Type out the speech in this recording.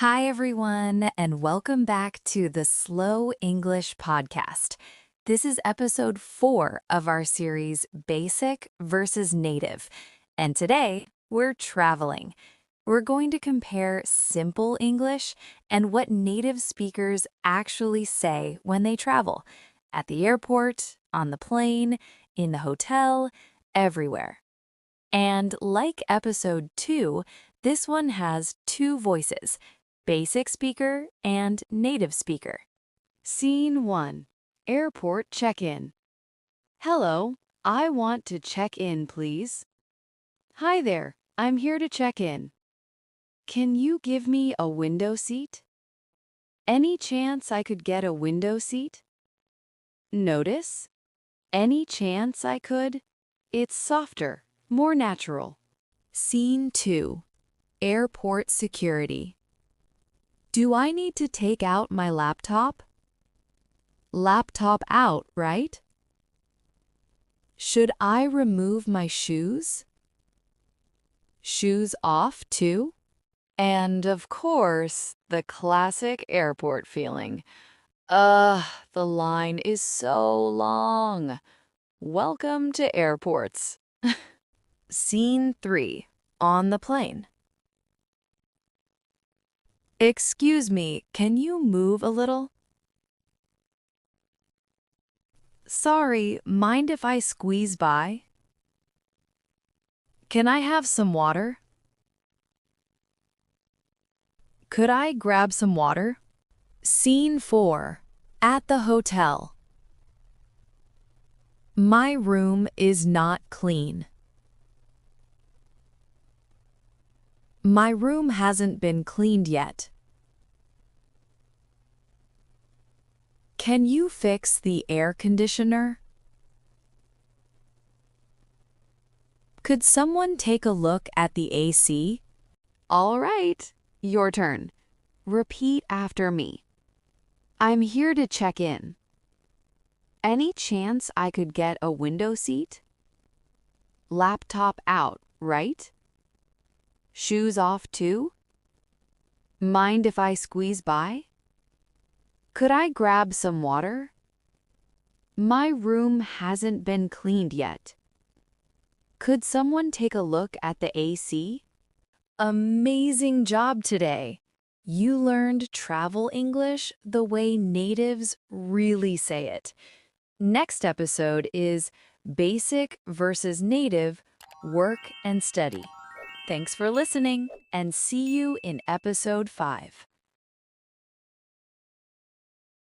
Hi, everyone, and welcome back to the Slow English Podcast. This is episode 4 of our series, Basic versus Native. And today, we're traveling. We're going to compare simple English and what native speakers actually say when they travel, at the airport, on the plane, in the hotel, everywhere. And like episode 2, this one has 2 voices, basic speaker and native speaker. Scene 1. Airport check-in. Hello, I want to check in, please. Hi there, I'm here to check in. Can you give me a window seat? Any chance I could get a window seat? Notice? Any chance I could? It's softer, more natural. Scene 2. Airport security. Do I need to take out my laptop? Laptop out, right? Should I remove my shoes? Shoes off, too? And, of course, the classic airport feeling. The line is so long. Welcome to airports. Scene 3. On the plane. Excuse me, can you move a little? Sorry, mind if I squeeze by? Can I have some water? Could I grab some water? Scene 4. At the hotel. My room is not clean. My room hasn't been cleaned yet. Can you fix the air conditioner? Could someone take a look at the AC? All right, your turn. Repeat after me. I'm here to check in. Any chance I could get a window seat? Laptop out, right? Shoes off too? Mind if I squeeze by? Could I grab some water? My room hasn't been cleaned yet. Could someone take a look at the AC? Amazing job today! You learned travel English the way natives really say it. Next episode is Basic versus Native, Work and Study. Thanks for listening, and see you in episode 5.